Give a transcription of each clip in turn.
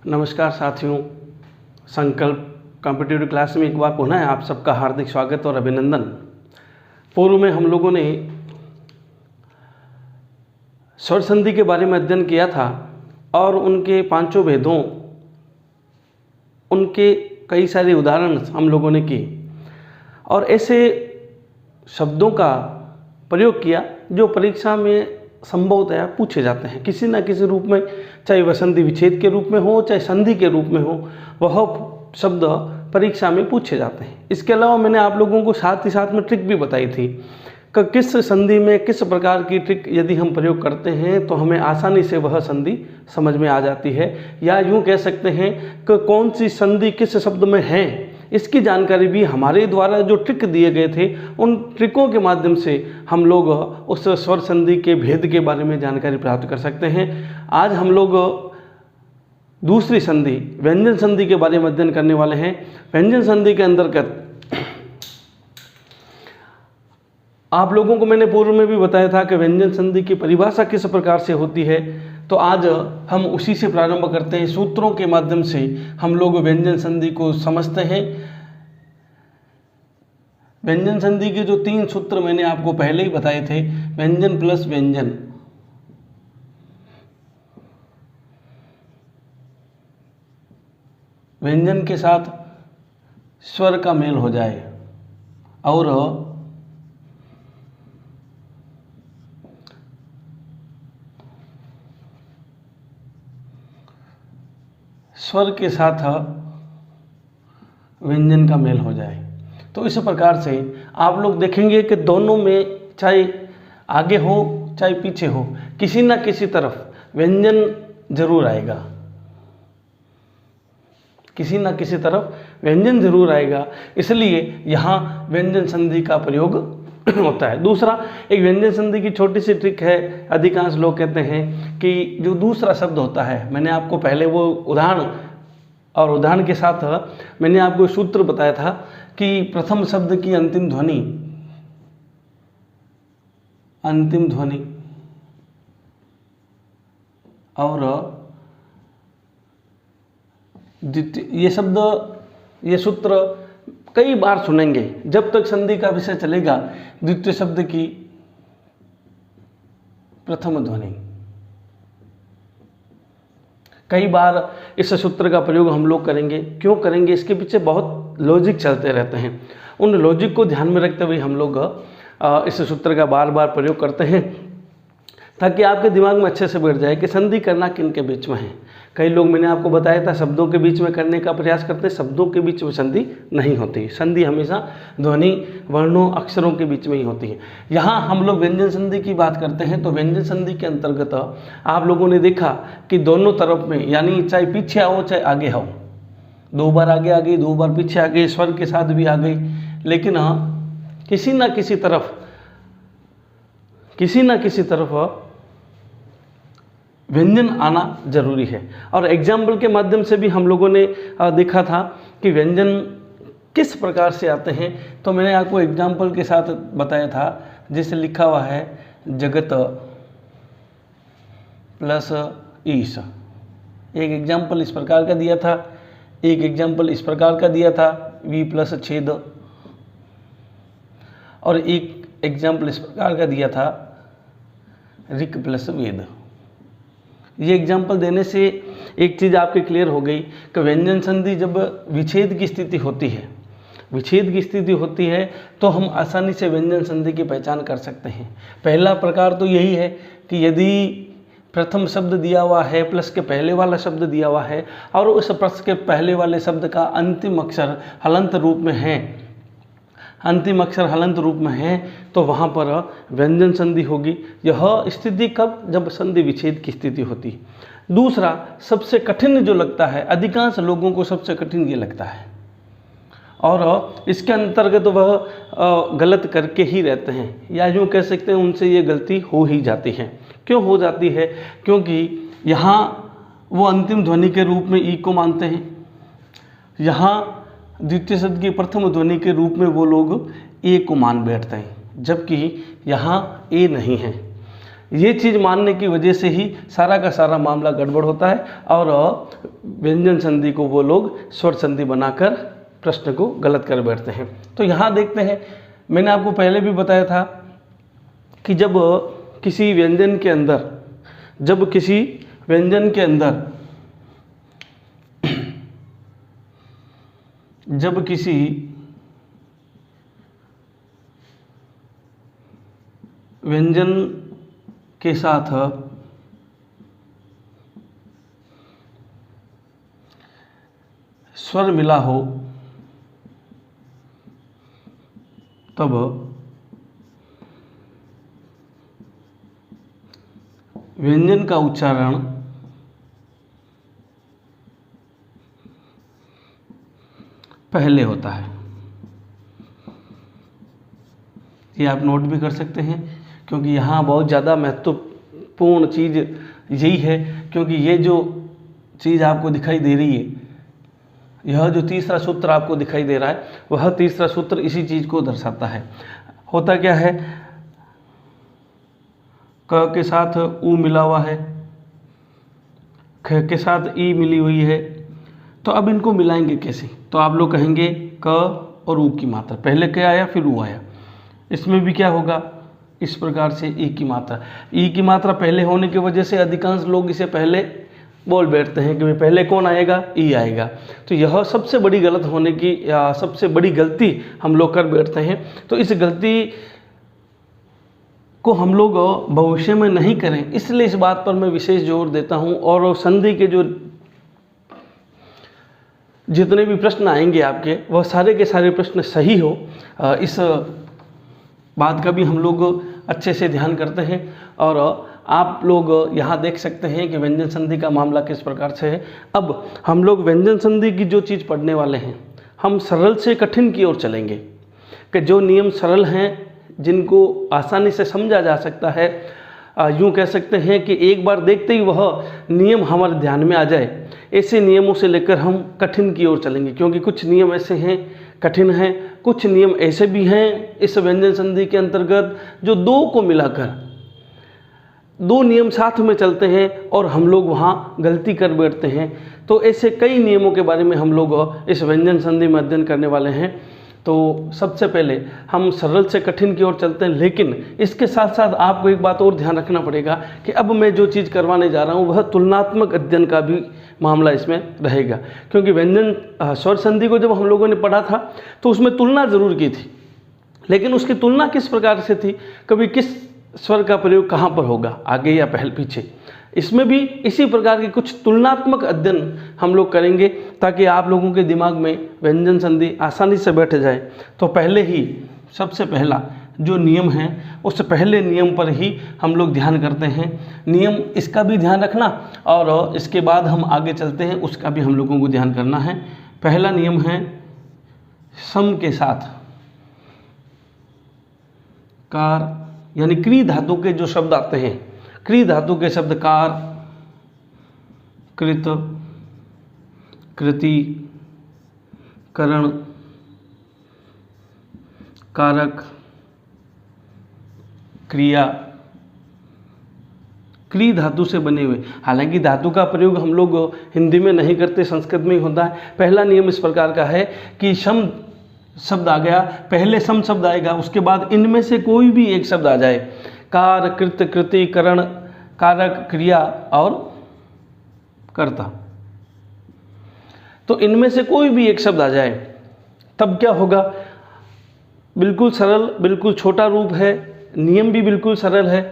नमस्कार साथियों, संकल्प कॉम्पिटिटिव क्लास में एक बार पुनः आप सबका हार्दिक स्वागत और अभिनंदन। पूर्व में हम लोगों ने स्वर संधि के बारे में अध्ययन किया था और उनके पांचों भेदों, उनके कई सारे उदाहरण हम लोगों ने किए और ऐसे शब्दों का प्रयोग किया जो परीक्षा में संभवतः पूछे जाते हैं किसी न किसी रूप में, चाहे वह संधि विच्छेद के रूप में हो चाहे संधि के रूप में हो, वह शब्द परीक्षा में पूछे जाते हैं। इसके अलावा मैंने आप लोगों को साथ ही साथ में ट्रिक भी बताई थी कि किस संधि में किस प्रकार की ट्रिक यदि हम प्रयोग करते हैं तो हमें आसानी से वह संधि समझ में आ जाती है, या यूँ कह सकते हैं कि कौन सी संधि किस शब्द में है, इसकी जानकारी भी हमारे द्वारा जो ट्रिक दिए गए थे उन ट्रिकों के माध्यम से हम लोग उस स्वर संधि के भेद के बारे में जानकारी प्राप्त कर सकते हैं। आज हम लोग दूसरी संधि व्यंजन संधि के बारे में अध्ययन करने वाले हैं। व्यंजन संधि के अंतर्गत आप लोगों को मैंने पूर्व में भी बताया था कि व्यंजन संधि की परिभाषा किस प्रकार से होती है, तो आज हम उसी से प्रारंभ करते हैं। सूत्रों के माध्यम से हम लोग व्यंजन संधि को समझते हैं। व्यंजन संधि के जो 3 सूत्र मैंने आपको पहले ही बताए थे, व्यंजन प्लस व्यंजन, व्यंजन के साथ स्वर का मेल हो जाए और स्वर के साथ व्यंजन का मेल हो जाए, तो इस प्रकार से आप लोग देखेंगे कि दोनों में चाहे आगे हो चाहे पीछे हो, किसी न किसी तरफ व्यंजन जरूर आएगा, किसी न किसी तरफ व्यंजन जरूर आएगा। इसलिए यहाँ व्यंजन संधि का प्रयोग होता है। दूसरा, एक व्यंजन संधि की छोटी सी ट्रिक है। अधिकांश लोग कहते हैं कि जो दूसरा शब्द होता है, मैंने आपको पहले वो उदाहरण के साथ मैंने आपको सूत्र बताया था कि प्रथम शब्द की अंतिम ध्वनि और ये सूत्र कई बार सुनेंगे जब तक संधि का विषय चलेगा। द्वितीय शब्द की प्रथम ध्वनि, कई बार इस सूत्र का प्रयोग हम लोग करेंगे। क्यों करेंगे, इसके पीछे बहुत लॉजिक चलते रहते हैं। उन लॉजिक को ध्यान में रखते हुए हम लोग इस सूत्र का बार बार प्रयोग करते हैं ताकि आपके दिमाग में अच्छे से बैठ जाए कि संधि करना किन के बीच में है। कई लोग, मैंने आपको बताया था, शब्दों के बीच में करने का प्रयास करते हैं, शब्दों के बीच में संधि नहीं होती। संधि हमेशा ध्वनि, वर्णों, अक्षरों के बीच में ही होती है। यहाँ हम लोग व्यंजन संधि की बात करते हैं तो व्यंजन संधि के अंतर्गत आप लोगों ने देखा कि दोनों तरफ में, यानी चाहे पीछे आओ चाहे आगे आओ, 2 बार आगे आ गई, 2 बार पीछे आ गई, स्वर के साथ भी आ गई, लेकिन किसी न किसी तरफ व्यंजन आना जरूरी है। और एग्जाम्पल के माध्यम से भी हम लोगों ने देखा था कि व्यंजन किस प्रकार से आते हैं। तो मैंने आपको एग्जाम्पल के साथ बताया था, जैसे लिखा हुआ है जगत प्लस ईश। एक एग्जाम्पल इस प्रकार का दिया था, एक एग्जाम्पल इस प्रकार का दिया था वी प्लस छेद, और एक एग्जाम्पल इस प्रकार का दिया था ऋक प्लस वेद। ये एग्जाम्पल देने से एक चीज़ आपके क्लियर हो गई कि व्यंजन संधि जब विच्छेद की स्थिति होती है तो हम आसानी से व्यंजन संधि की पहचान कर सकते हैं। पहला प्रकार तो यही है कि यदि प्रथम शब्द दिया हुआ है, प्लस के पहले वाला शब्द दिया हुआ है और उस प्लस के पहले वाले शब्द का अंतिम अक्षर हलंत रूप में है, तो वहाँ पर व्यंजन संधि होगी। यह स्थिति कब, जब संधि विच्छेद की स्थिति होती है। दूसरा, सबसे कठिन जो लगता है, अधिकांश लोगों को सबसे कठिन ये लगता है और इसके अंतर्गत वह गलत करके ही रहते हैं, या यूँ कह सकते हैं उनसे ये गलती हो ही जाती है। क्यों हो जाती है? क्योंकि यहाँ वो अंतिम ध्वनि के रूप में ई को मानते हैं, यहाँ द्वितीय शब्द की प्रथम ध्वनि के रूप में वो लोग ए को मान बैठते हैं, जबकि यहाँ ए नहीं है। ये चीज़ मानने की वजह से ही सारा का सारा मामला गड़बड़ होता है और व्यंजन संधि को वो लोग स्वर संधि बनाकर प्रश्न को गलत कर बैठते हैं। तो यहाँ देखते हैं, मैंने आपको पहले भी बताया था कि जब किसी व्यंजन के अंदर व्यंजन के साथ स्वर मिला हो तब व्यंजन का उच्चारण पहले होता है। ये आप नोट भी कर सकते हैं, क्योंकि यहाँ बहुत ज़्यादा महत्वपूर्ण चीज़ यही है, क्योंकि ये जो चीज़ आपको दिखाई दे रही है, यह जो तीसरा सूत्र आपको दिखाई दे रहा है, वह तीसरा सूत्र इसी चीज़ को दर्शाता है। होता क्या है, क के साथ उ मिला हुआ है, ख के साथ ई मिली हुई है, तो अब इनको मिलाएंगे कैसे? तो आप लोग कहेंगे क और उ की मात्रा, पहले क्या आया फिर उ आया। इसमें भी क्या होगा, इस प्रकार से ई की मात्रा पहले होने की वजह से अधिकांश लोग इसे पहले बोल बैठते हैं कि पहले कौन आएगा, ई आएगा। तो यह सबसे बड़ी गलत होने की या सबसे बड़ी गलती हम लोग कर बैठते हैं। तो इस गलती को हम लोग भविष्य में नहीं करें, इसलिए इस बात पर मैं विशेष जोर देता हूँ। और संधि के जो जितने भी प्रश्न आएंगे आपके, वह सारे के सारे प्रश्न सही हो, इस बात का भी हम लोग अच्छे से ध्यान करते हैं। और आप लोग यहाँ देख सकते हैं कि व्यंजन संधि का मामला किस प्रकार से है। अब हम लोग व्यंजन संधि की जो चीज़ पढ़ने वाले हैं, हम सरल से कठिन की ओर चलेंगे, कि जो नियम सरल हैं, जिनको आसानी से समझा जा सकता है, यूँ कह सकते हैं कि एक बार देखते ही वह नियम हमारे ध्यान में आ जाए, ऐसे नियमों से लेकर हम कठिन की ओर चलेंगे। क्योंकि कुछ नियम ऐसे हैं कठिन हैं, कुछ नियम ऐसे भी हैं इस व्यंजन संधि के अंतर्गत जो दो को मिलाकर, दो नियम साथ में चलते हैं और हम लोग वहाँ गलती कर बैठते हैं। तो ऐसे कई नियमों के बारे में हम लोग इस व्यंजन संधि में अध्ययन करने वाले हैं। तो सबसे पहले हम सरल से कठिन की ओर चलते हैं, लेकिन इसके साथ साथ आपको एक बात और ध्यान रखना पड़ेगा कि अब मैं जो चीज़ करवाने जा रहा हूँ वह तुलनात्मक अध्ययन का भी मामला इसमें रहेगा। क्योंकि व्यंजन स्वर संधि को जब हम लोगों ने पढ़ा था तो उसमें तुलना ज़रूर की थी, लेकिन उसकी तुलना किस प्रकार से थी, कभी किस स्वर का प्रयोग कहाँ पर होगा, आगे या पहले पीछे। इसमें भी इसी प्रकार के कुछ तुलनात्मक अध्ययन हम लोग करेंगे, ताकि आप लोगों के दिमाग में व्यंजन संधि आसानी से बैठ जाए। तो पहले ही सबसे पहला जो नियम है, उस पहले नियम पर ही हम लोग ध्यान करते हैं। नियम इसका भी ध्यान रखना, और इसके बाद हम आगे चलते हैं, उसका भी हम लोगों को ध्यान करना है। पहला नियम है सम के साथ कार, यानी क्री धातु के जो शब्द आते हैं, क्री धातु के शब्द कार, कृत, कृति, करण, कारक, क्रिया, क्री धातु से बने हुए। हालांकि धातु का प्रयोग हम लोग हिंदी में नहीं करते, संस्कृत में ही होता है। पहला नियम इस प्रकार का है कि सम शब्द आ गया, पहले सम शब्द आएगा, उसके बाद इनमें से कोई भी एक शब्द आ जाए, कार, कृत, कृति, करण, कारक, क्रिया और कर्ता, तो इनमें से कोई भी एक शब्द आ जाए, तब क्या होगा, बिल्कुल सरल, बिल्कुल छोटा रूप है, नियम भी बिल्कुल सरल है।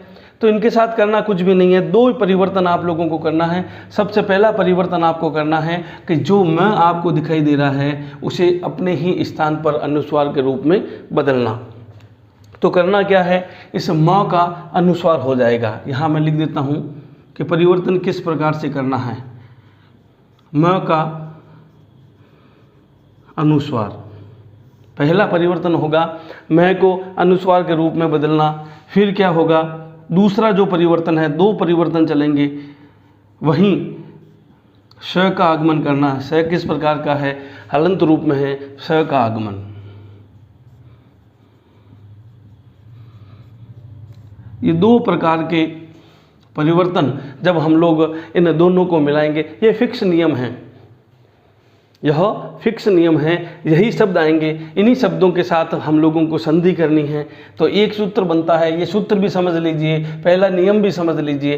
तो इनके साथ करना कुछ भी नहीं है, दो परिवर्तन आप लोगों को करना है। सबसे पहला परिवर्तन आपको करना है कि जो म आपको दिखाई दे रहा है उसे अपने ही स्थान पर अनुस्वार के रूप में बदलना। तो करना क्या है, इस म का अनुस्वार हो जाएगा। यहाँ मैं लिख देता हूँ कि परिवर्तन किस प्रकार से करना है। म का अनुस्वार, पहला परिवर्तन होगा मैं को अनुस्वार के रूप में बदलना। फिर क्या होगा, दूसरा जो परिवर्तन है, दो परिवर्तन चलेंगे, वहीं श का आगमन करना है। स किस प्रकार का है, हलंत रूप में है, स का आगमन। ये दो प्रकार के परिवर्तन जब हम लोग इन दोनों को मिलाएंगे, ये फिक्स नियम है, यह फिक्स नियम है, यही शब्द आएंगे, इन्हीं शब्दों के साथ हम लोगों को संधि करनी है। तो एक सूत्र बनता है, ये सूत्र भी समझ लीजिए, पहला नियम भी समझ लीजिए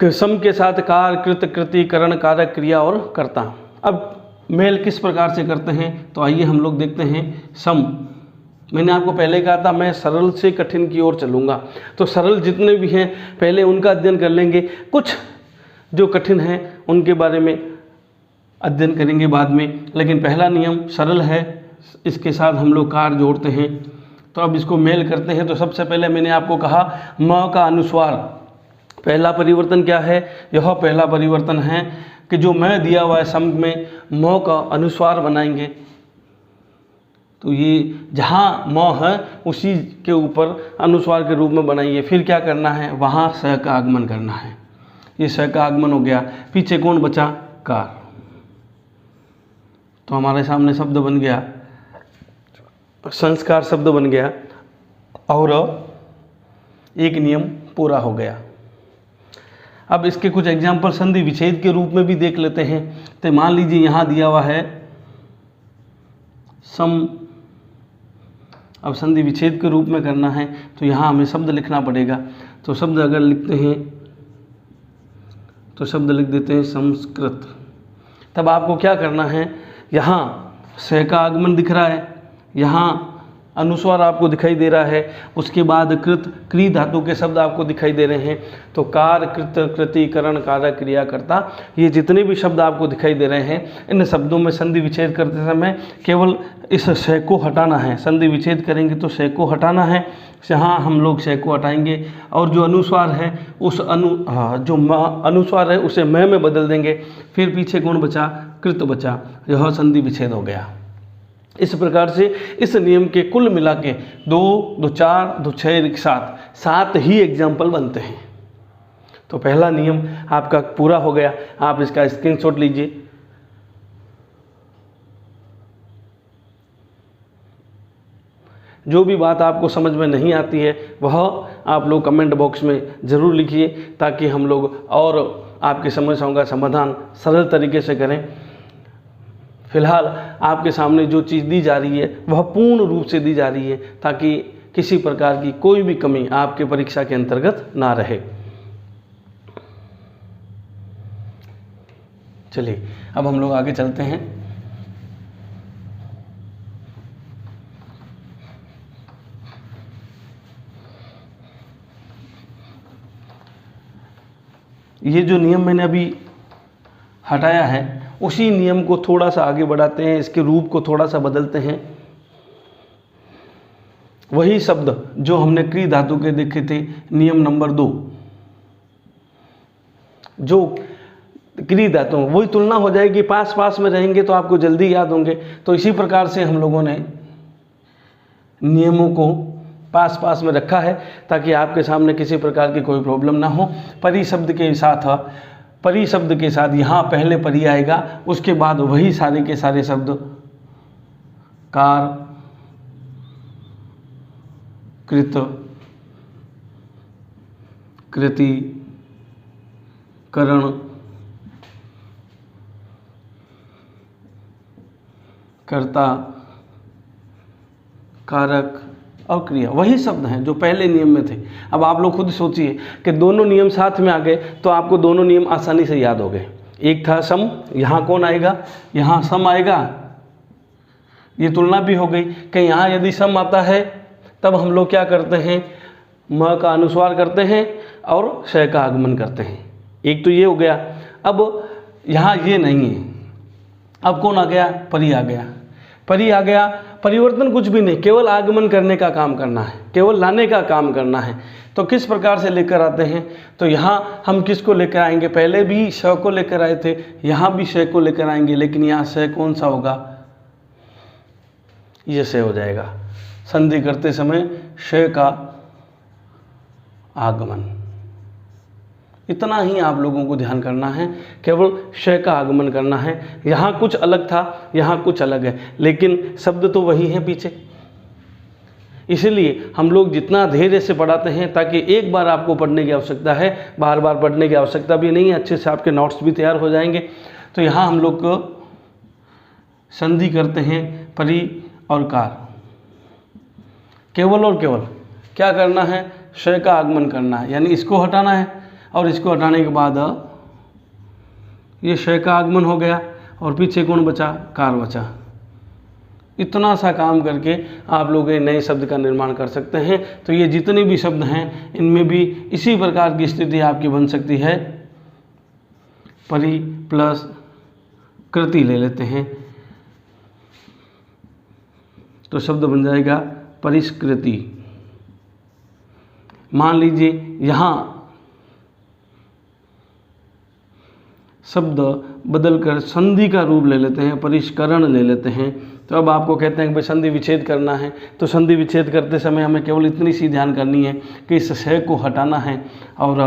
कि सम के साथ कार, कृत, कृति, करण, कारक, क्रिया और कर्ता। अब मेल किस प्रकार से करते हैं, तो आइए हम लोग देखते हैं। सम, मैंने आपको पहले कहा था मैं सरल से कठिन की ओर चलूँगा, तो सरल जितने भी हैं पहले उनका अध्ययन कर लेंगे, कुछ जो कठिन हैं उनके बारे में अध्ययन करेंगे बाद में। लेकिन पहला नियम सरल है, इसके साथ हम लोग कार जोड़ते हैं। तो अब इसको मेल करते हैं। तो सबसे पहले मैंने आपको कहा म का अनुस्वार, पहला परिवर्तन क्या है, यह पहला परिवर्तन है कि जो मैं दिया हुआ है सम में म का अनुस्वार बनाएंगे। तो ये जहाँ म है उसी के ऊपर अनुस्वार के रूप में बनाइए। फिर क्या करना है, वहाँ स का आगमन करना है। ये स का आगमन हो गया, पीछे कौन बचा, कार। तो हमारे सामने शब्द बन गया, संस्कार शब्द बन गया और एक नियम पूरा हो गया। अब इसके कुछ एग्जाम्पल संधि विच्छेद के रूप में भी देख लेते हैं। तो मान लीजिए यहाँ दिया हुआ है सम, अब संधि विच्छेद के रूप में करना है तो यहाँ हमें शब्द लिखना पड़ेगा। तो शब्द अगर लिखते हैं तो शब्द लिख देते हैं संस्कृत। तब आपको क्या करना है, यहाँ स का आगमन दिख रहा है, यहाँ अनुस्वार आपको दिखाई दे रहा है, उसके बाद कृत, क्री धातु के शब्द आपको दिखाई दे रहे हैं। तो कार, कृत, कृति, करण, कारक, क्रिया, कर्ता, ये जितने भी शब्द आपको दिखाई दे रहे हैं, इन शब्दों में संधि विच्छेद करते समय केवल इस स को हटाना है। संधि विच्छेद करेंगे तो स को हटाना है, यहाँ हम लोग स को हटाएंगे और जो अनुस्वार है उस जो अनुस्वार है उसे मैं में बदल देंगे। फिर पीछे कौन बचा, कृत बचा, यह संधि विच्छेद हो गया। इस प्रकार से इस नियम के कुल मिला के 2, 2, 4, 2, 6, 7 ही एग्जाम्पल बनते हैं। तो पहला नियम आपका पूरा हो गया, आप इसका स्क्रीनशॉट लीजिए। जो भी बात आपको समझ में नहीं आती है वह आप लोग कमेंट बॉक्स में ज़रूर लिखिए, ताकि हम लोग और आपकी समस्याओं का समाधान सरल तरीके से करें। फिलहाल आपके सामने जो चीज़ दी जा रही है वह पूर्ण रूप से दी जा रही है, ताकि किसी प्रकार की कोई भी कमी आपके परीक्षा के अंतर्गत ना रहे। चलिए अब हम लोग आगे चलते हैं। ये जो नियम मैंने अभी हटाया है उसी नियम को थोड़ा सा आगे बढ़ाते हैं, इसके रूप को थोड़ा सा बदलते हैं। वही शब्द जो हमने क्री धातु के देखे थे, नियम नंबर 2, जो क्री धातु वही तुलना हो जाएगी, पास पास में रहेंगे तो आपको जल्दी याद होंगे। तो इसी प्रकार से हम लोगों ने नियमों को पास पास में रखा है ताकि आपके सामने किसी प्रकार की कोई प्रॉब्लम ना हो। परि शब्द के साथ यहाँ पहले परि आएगा, उसके बाद वही सारे के सारे शब्द कार, कृत, कृति, करण, कर्ता, कारक और क्रिया, वही शब्द हैं जो पहले नियम में थे। अब आप लोग खुद सोचिए कि दोनों नियम साथ में आ गए तो आपको दोनों नियम आसानी से याद हो गए। एक था सम, यहाँ कौन आएगा, यहाँ सम आएगा, ये तुलना भी हो गई कि यहाँ यदि सम आता है तब हम लोग क्या करते हैं, म का अनुस्वार करते हैं और श का आगमन करते हैं। एक तो ये हो गया। अब यहाँ ये नहीं है, अब कौन आ गया, परि आ गया। परि आ गया, परिवर्तन कुछ भी नहीं, केवल आगमन करने का काम करना है, केवल लाने का काम करना है। तो किस प्रकार से लेकर आते हैं, तो यहाँ हम किसको लेकर आएंगे, पहले भी श को लेकर आए थे, यहाँ भी श को लेकर आएंगे, लेकिन यहाँ श कौन सा होगा, ये श हो जाएगा। संधि करते समय श का आगमन, इतना ही आप लोगों को ध्यान करना है, केवल श का आगमन करना है। यहाँ कुछ अलग था, यहाँ कुछ अलग है, लेकिन शब्द तो वही है पीछे। इसलिए हम लोग जितना धैर्य से पढ़ाते हैं, ताकि एक बार आपको पढ़ने की आवश्यकता है, बार बार पढ़ने की आवश्यकता भी नहीं है, अच्छे से आपके नोट्स भी तैयार हो जाएंगे। तो यहाँ हम लोग को संधि करते हैं परि और कार। केवल और केवल क्या करना है, श का आगमन करना है, यानी इसको हटाना है, और इसको हटाने के बाद ये श का आगमन हो गया, और पीछे कौन बचा, कार बचा। इतना सा काम करके आप लोग एक नए शब्द का निर्माण कर सकते हैं। तो ये जितने भी शब्द हैं इनमें भी इसी प्रकार की स्थिति आपकी बन सकती है। परि प्लस कृति ले लेते हैं तो शब्द बन जाएगा परिष्कृति। मान लीजिए यहाँ शब्द बदलकर संधि का रूप ले लेते हैं, परिष्करण ले लेते हैं। तो अब आपको कहते हैं कि भाई संधि विच्छेद करना है, तो संधि विच्छेद करते समय हमें केवल इतनी सी ध्यान करनी है कि इस श को हटाना है और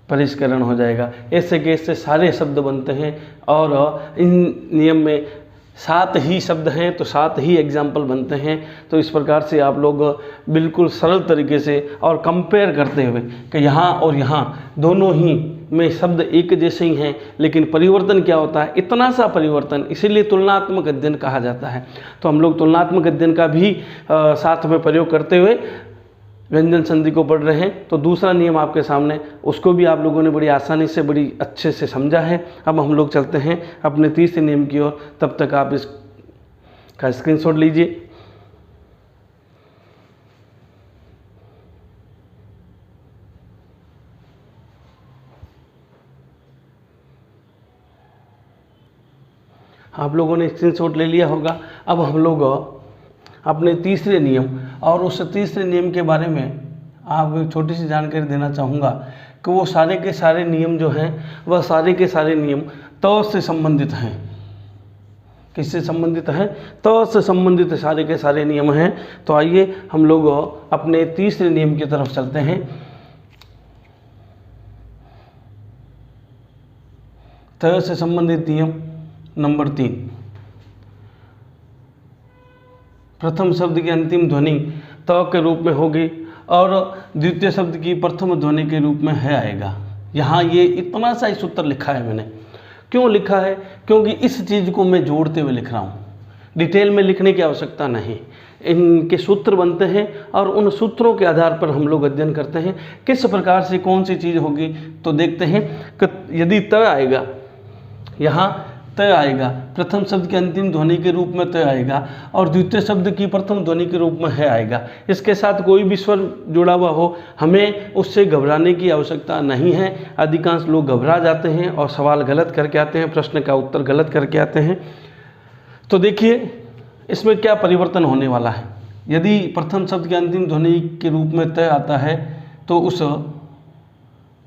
परिष्करण हो जाएगा। ऐसे कैसे सारे शब्द बनते हैं, और इन नियम में 7 ही शब्द हैं तो 7 ही एग्जाम्पल बनते हैं। तो इस प्रकार से आप लोग बिल्कुल सरल तरीके से और कंपेयर करते हुए कि यहाँ और यहाँ दोनों ही में शब्द एक जैसे ही हैं, लेकिन परिवर्तन क्या होता है, इतना सा परिवर्तन, इसीलिए तुलनात्मक अध्ययन कहा जाता है। तो हम लोग तुलनात्मक अध्ययन का भी साथ में प्रयोग करते हुए व्यंजन संधि को पढ़ रहे हैं। तो दूसरा नियम आपके सामने, उसको भी आप लोगों ने बड़ी आसानी से बड़ी अच्छे से समझा है। अब हम लोग चलते हैं अपने तीसरे नियम की ओर। तब तक आप इसका स्क्रीनशॉट लीजिए। आप लोगों ने स्क्रीनशॉट ले लिया होगा। अब हम लोग अपने तीसरे नियम, और उस तीसरे नियम के बारे में आपको एक छोटी सी जानकारी देना चाहूँगा कि वो सारे के सारे नियम जो हैं वह सारे के सारे नियम त से संबंधित हैं। किससे संबंधित हैं, त से संबंधित सारे के सारे नियम हैं। तो आइए हम लोग अपने तीसरे नियम की तरफ चलते हैं। त से संबंधित नियम नंबर 3, प्रथम शब्द की अंतिम ध्वनि त के रूप में होगी और द्वितीय शब्द की प्रथम ध्वनि के रूप में है आएगा। यहाँ ये इतना सा ही सूत्र लिखा है मैंने। क्यों लिखा है, क्योंकि इस चीज़ को मैं जोड़ते हुए लिख रहा हूँ, डिटेल में लिखने की आवश्यकता नहीं। इनके सूत्र बनते हैं और उन सूत्रों के आधार पर हम लोग अध्ययन करते हैं किस प्रकार से कौन सी चीज़ होगी। तो देखते हैं कि यदि त आएगा, यहाँ त आएगा, प्रथम शब्द के अंतिम ध्वनि के रूप में त आएगा और द्वितीय शब्द की प्रथम ध्वनि के रूप में है आएगा। इसके साथ कोई भी स्वर जुड़ा हुआ हो, हमें उससे घबराने की आवश्यकता नहीं है। अधिकांश लोग घबरा जाते हैं और सवाल गलत करके आते हैं, प्रश्न का उत्तर गलत करके आते हैं। तो देखिए इसमें क्या परिवर्तन होने वाला है। यदि प्रथम शब्द के अंतिम ध्वनि के रूप में त आता है तो उस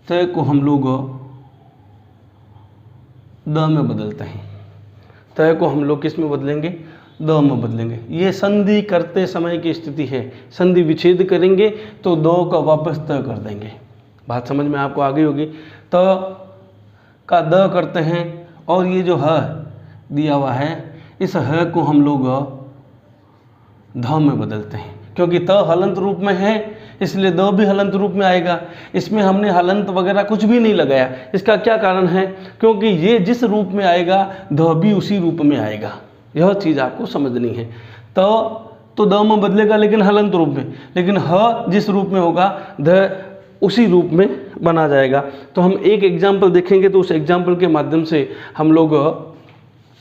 त को हम लोग द में बदलते हैं। त को हम लोग किस में बदलेंगे, द में बदलेंगे। ये संधि करते समय की स्थिति है। संधि विच्छेद करेंगे तो द का वापस त कर देंगे। बात समझ में आपको आ गई होगी। त का द करते हैं और ये जो ह दिया हुआ है, इस ह को हम लोग ध में बदलते हैं। क्योंकि त हलंत रूप में है इसलिए द भी हलंत रूप में आएगा। इसमें हमने हलंत वगैरह कुछ भी नहीं लगाया। इसका क्या कारण है, क्योंकि ये जिस रूप में आएगा ध भी उसी रूप में आएगा। यह चीज़ आपको समझनी है। तो द में बदलेगा लेकिन हलंत रूप में, लेकिन ह जिस रूप में होगा ध उसी रूप में बना जाएगा। तो हम एक एग्जाम्पल देखेंगे तो उस एग्जाम्पल के माध्यम से हम लोग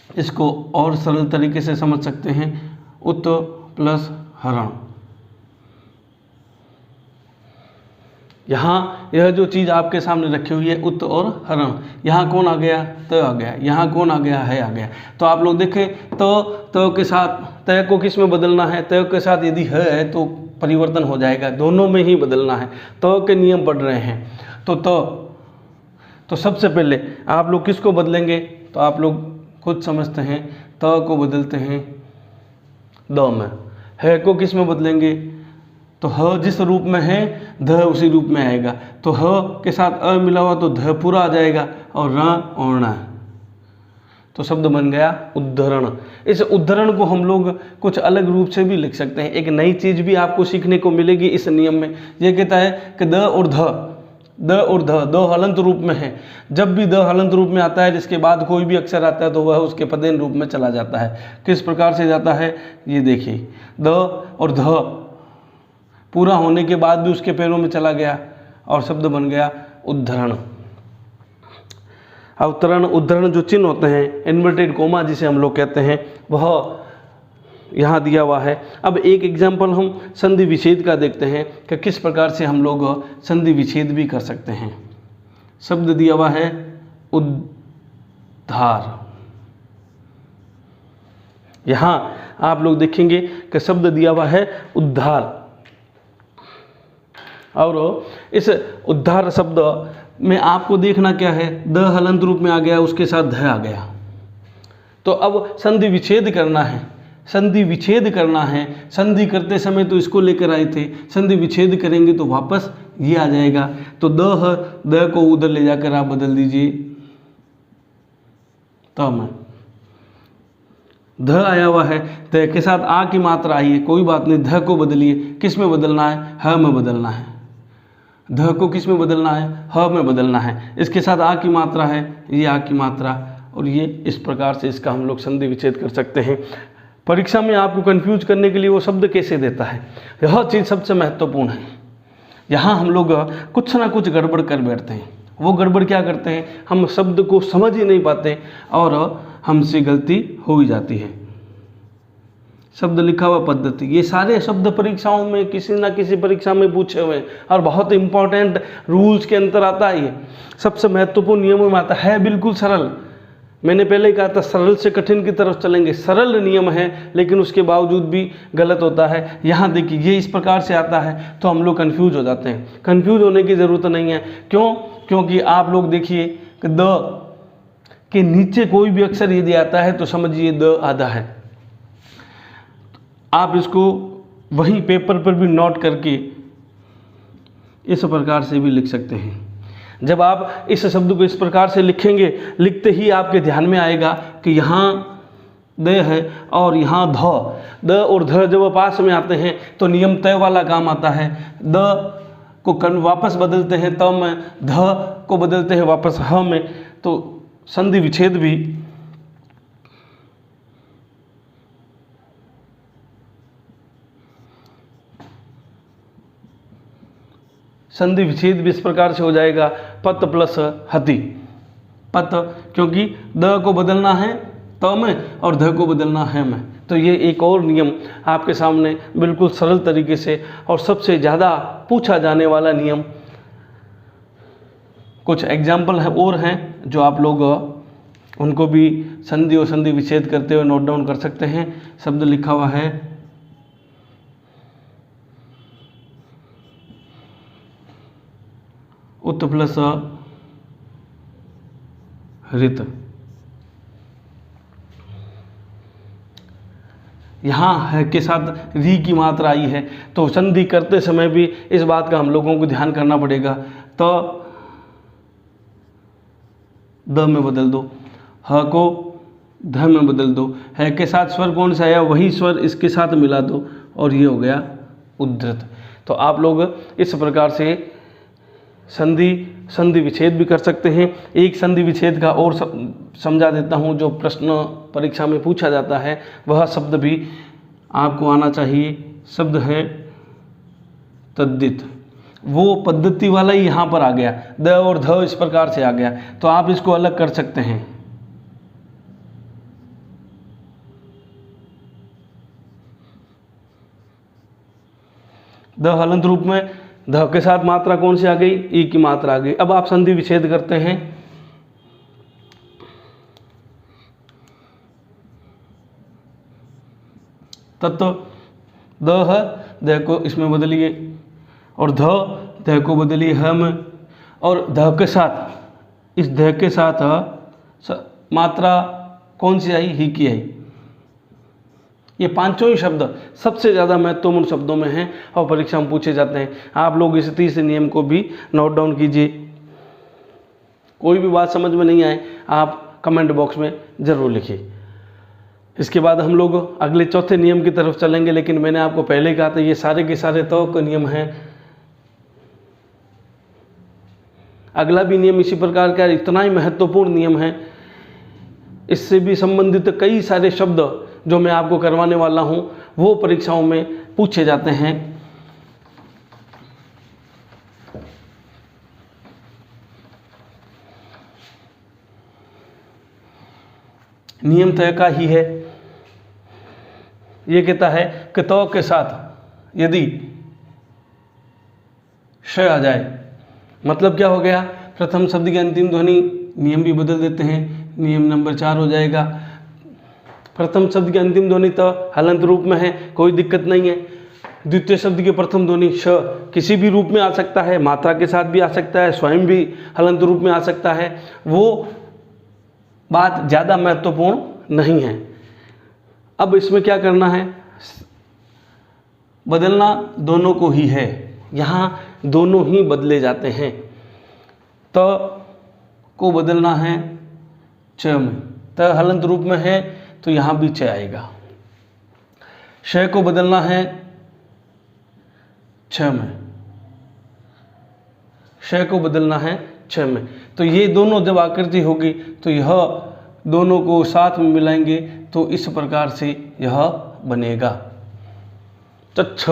इसको और सरल तरीके से समझ सकते हैं। उत प्लस हरण, यहाँ यह जो चीज़ आपके सामने रखी हुई है उत और हरण, यहाँ कौन आ गया, त आ गया, यहाँ कौन आ गया, है आ गया। तो आप लोग देखें तो के साथ त को किस में बदलना है, त के साथ यदि है तो परिवर्तन हो जाएगा, दोनों में ही बदलना है। त के नियम पढ़ रहे हैं तो सबसे पहले आप लोग किसको बदलेंगे, तो आप लोग खुद समझते हैं। त को बदलते हैं द में, है को किस में बदलेंगे, तो ह जिस रूप में है ध उसी रूप में आएगा। तो ह के साथ अ मिला हुआ तो ध पूरा आ जाएगा और र और ण। तो शब्द बन गया उद्धरण। इस उद्धरण को हम लोग कुछ अलग रूप से भी लिख सकते हैं। एक नई चीज़ भी आपको सीखने को मिलेगी इस नियम में। ये कहता है कि द और ध हलंत रूप में है। जब भी द हलंत रूप में आता है, जिसके बाद कोई भी अक्षर आता है, तो वह उसके पदेन रूप में चला जाता है। किस प्रकार से जाता है ये देखिए, द और ध पूरा होने के बाद भी उसके पैरों में चला गया और शब्द बन गया उद्धरण। अवतरण, उद्धरण जो चिन्ह होते हैं, इन्वर्टेड कोमा जिसे हम लोग कहते हैं, वह यहाँ दिया हुआ है। अब एक एग्जाम्पल हम संधि विच्छेद का देखते हैं कि किस प्रकार से हम लोग संधि विच्छेद भी कर सकते हैं। शब्द दिया हुआ है उद्धार। यहाँ आप लोग देखेंगे कि शब्द दिया हुआ है उद्धार, और इस उद्धार शब्द में आपको देखना क्या है, द हलंत रूप में आ गया, उसके साथ ध आ गया। तो अब संधि विच्छेद करना है, संधि विच्छेद करना है। संधि करते समय तो इसको लेकर आए थे, संधि विच्छेद करेंगे तो वापस ये आ जाएगा। तो द को उधर ले जाकर आप बदल दीजिए तम। ध आया हुआ है, ध के साथ आ की मात्रा आई है, कोई बात नहीं, ध को बदलिए। किस में बदलना है, ह में बदलना है। ध को किस में बदलना है, ह में बदलना है। इसके साथ आ की मात्रा है, ये आ की मात्रा, और ये इस प्रकार से इसका हम लोग संधि विच्छेद कर सकते हैं। परीक्षा में आपको कंफ्यूज करने के लिए वो शब्द कैसे देता है, यह चीज़ सबसे महत्वपूर्ण है। यहाँ हम लोग कुछ ना कुछ गड़बड़ कर बैठते हैं। वो गड़बड़ क्या करते हैं, हम शब्द को समझ ही नहीं पाते और हमसे गलती हो ही जाती है। शब्द लिखा हुआ पद्धति, ये सारे शब्द परीक्षाओं में किसी ना किसी परीक्षा में पूछे हुए हैं और बहुत इंपॉर्टेंट रूल्स के अंतर आता है। ये सबसे महत्वपूर्ण नियमों में आता है। बिल्कुल सरल, मैंने पहले कहा था सरल से कठिन की तरफ चलेंगे। सरल नियम है लेकिन उसके बावजूद भी गलत होता है। यहाँ देखिए ये इस प्रकार से आता है तो हम लोग कंफ्यूज हो जाते हैं। कंफ्यूज होने की ज़रूरत नहीं है। क्यों? क्योंकि आप लोग देखिए कि द के नीचे कोई भी अक्षर यदि आता है तो समझिए द आधा है। आप इसको वहीं पेपर पर भी नोट करके इस प्रकार से भी लिख सकते हैं। जब आप इस शब्द को इस प्रकार से लिखेंगे, लिखते ही आपके ध्यान में आएगा कि यहाँ द है और यहाँ ध। द और ध जब पास में आते हैं तो नियम तय वाला काम आता है। द को वापस बदलते हैं त में, ध को बदलते हैं वापस ह में। तो संधि विच्छेद भी इस प्रकार से हो जाएगा, पत प्लस हति। पत क्योंकि द को बदलना है त में और ध को बदलना है में। तो ये एक और नियम आपके सामने बिल्कुल सरल तरीके से, और सबसे ज़्यादा पूछा जाने वाला नियम। कुछ एग्जाम्पल है और हैं जो आप लोग उनको भी संधि और संधि विच्छेद करते हुए नोट डाउन कर सकते हैं। शब्द लिखा हुआ है उत प्लस रित। यहाँ है के साथ री की मात्रा आई है तो संधि करते समय भी इस बात का हम लोगों को ध्यान करना पड़ेगा। तो द में बदल दो, ह को ध में बदल दो, है के साथ स्वर कौन सा आया वही स्वर इसके साथ मिला दो और ये हो गया उद्धृत। तो आप लोग इस प्रकार से संधि विच्छेद भी कर सकते हैं। एक संधि विच्छेद का और समझा देता हूँ जो प्रश्न परीक्षा में पूछा जाता है, वह शब्द भी आपको आना चाहिए। शब्द है तद्धित। वो पद्धति वाला ही यहाँ पर आ गया, द और ध इस प्रकार से आ गया, तो आप इसको अलग कर सकते हैं। द हलंत रूप में ध के साथ मात्रा कौन सी आ गई, ई की मात्रा आ गई। अब आप संधि विच्छेद करते हैं। तत्व द है, द को इसमें बदलिए और ध को बदलिए ह में, और ध के साथ इस ध के साथ मात्रा कौन सी आई, ही की आई। ये पांचों ही शब्द सबसे ज़्यादा महत्वपूर्ण शब्दों में हैं और परीक्षा में पूछे जाते हैं। आप लोग इस तीसरे नियम को भी नोट डाउन कीजिए। कोई भी बात समझ में नहीं आए आप कमेंट बॉक्स में ज़रूर लिखिए। इसके बाद हम लोग अगले चौथे नियम की तरफ चलेंगे, लेकिन मैंने आपको पहले कहा था ये सारे के सारे के नियम हैं। अगला भी नियम इसी प्रकार का इतना ही महत्वपूर्ण नियम है। इससे भी संबंधित कई सारे शब्द जो मैं आपको करवाने वाला हूँ वो परीक्षाओं में पूछे जाते हैं। नियम तय का ही है। ये कहता है कि तो के साथ यदि श आ जाए, मतलब क्या हो गया, प्रथम शब्द की अंतिम ध्वनि, नियम भी बदल देते हैं, नियम नंबर 4 हो जाएगा। प्रथम शब्द की अंतिम ध्वनि तो हलंत रूप में है, कोई दिक्कत नहीं है। द्वितीय शब्द की प्रथम ध्वनि श किसी भी रूप में आ सकता है, मात्रा के साथ भी आ सकता है, स्वयं भी हलंत रूप में आ सकता है, वो बात ज़्यादा महत्वपूर्ण नहीं है। अब इसमें क्या करना है, बदलना दोनों को ही है, यहाँ दोनों ही बदले जाते हैं। त को बदलना है च में, त हलंत रूप में है तो यहाँ भी च आएगा। श को बदलना है छ में, श को बदलना है छ में, तो ये दोनों जब आकृति होगी तो यह दोनों को साथ में मिलाएंगे तो इस प्रकार से यह बनेगा छ।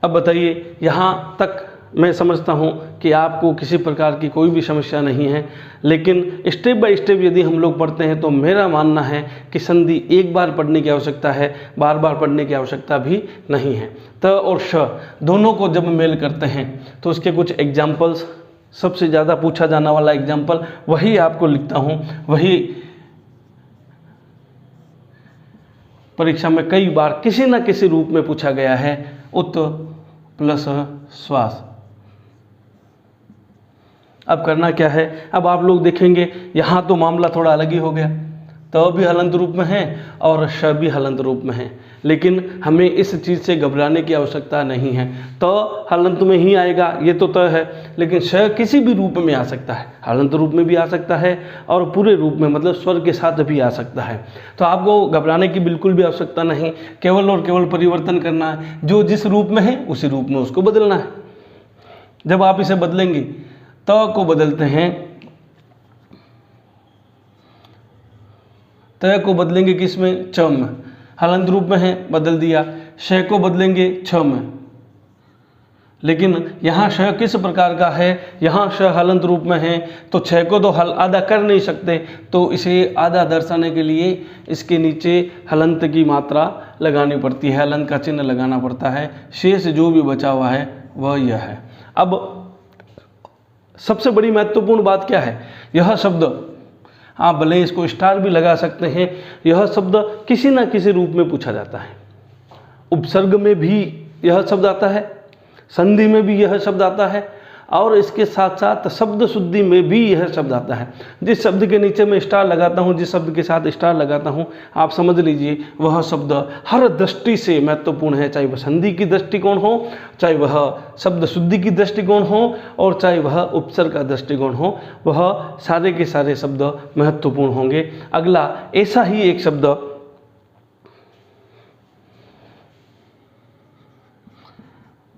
अब बताइए, यहाँ तक मैं समझता हूँ कि आपको किसी प्रकार की कोई भी समस्या नहीं है, लेकिन स्टेप बाय स्टेप यदि हम लोग पढ़ते हैं तो मेरा मानना है कि संधि एक बार पढ़ने की आवश्यकता है, बार बार पढ़ने की आवश्यकता भी नहीं है। त और श दोनों को जब मेल करते हैं तो उसके कुछ एग्जाम्पल्स, सबसे ज़्यादा पूछा जाने वाला एग्जाम्पल वही आपको लिखता हूँ, वही परीक्षा में कई बार किसी न किसी रूप में पूछा गया है। उत प्लस श्वास। अब करना क्या है, अब आप लोग देखेंगे यहाँ तो मामला थोड़ा अलग ही हो गया, तो भी हलंत रूप में है और श भी हलंत रूप में है, लेकिन हमें इस चीज़ से घबराने की आवश्यकता नहीं है। तो हलंत में ही आएगा ये तो तय है, लेकिन श किसी भी रूप में आ सकता है, हलंत रूप में भी आ सकता है और पूरे रूप में मतलब स्वर के साथ भी आ सकता है। तो आपको घबराने की बिल्कुल भी आवश्यकता नहीं, केवल और केवल परिवर्तन करना है, जो जिस रूप में है उसी रूप में उसको बदलना है। जब आप इसे बदलेंगे, तो को बदलते हैं, तय को बदलेंगे किस में, च में, हलंत रूप में है बदल दिया। श को बदलेंगे छ में, लेकिन यहाँ श किस प्रकार का है, यहाँ श हलंत रूप में है तो छ को तो हल आधा कर नहीं सकते, तो इसे आधा दर्शाने के लिए इसके नीचे हलंत की मात्रा लगानी पड़ती है, हलंत का चिन्ह लगाना पड़ता है। शेष जो भी बचा हुआ है वह यह है। अब सबसे बड़ी महत्वपूर्ण बात क्या है, यह शब्द आप भले इसको स्टार भी लगा सकते हैं, यह शब्द किसी न किसी रूप में पूछा जाता है। उपसर्ग में भी यह शब्द आता है, संधि में भी यह शब्द आता है और इसके साथ साथ शब्द शुद्धि में भी यह शब्द आता है। जिस शब्द के नीचे मैं स्टार लगाता हूँ, जिस शब्द के साथ स्टार लगाता हूँ, आप समझ लीजिए वह शब्द हर दृष्टि से महत्वपूर्ण है, चाहे वह संधि की दृष्टिकोण हो, चाहे वह शब्द शुद्धि की दृष्टिकोण हो और चाहे वह उपसर्ग का दृष्टिकोण हो, वह सारे के सारे शब्द महत्वपूर्ण होंगे। अगला ऐसा ही एक शब्द